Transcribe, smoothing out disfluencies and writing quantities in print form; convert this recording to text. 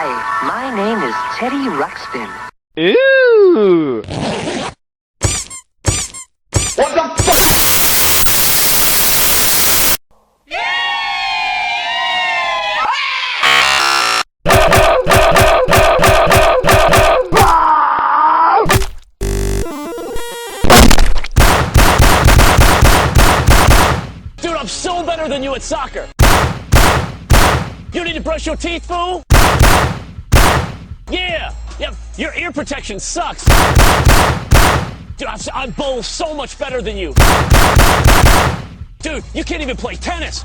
Hi, my name is Teddy Ruxpin. Ooh! What the fuck? Dude, I'm so better than you at soccer. You need to brush your teeth, fool? Yeah, your ear protection sucks. Dude, I bowl so much better than you. Dude, you can't even play tennis.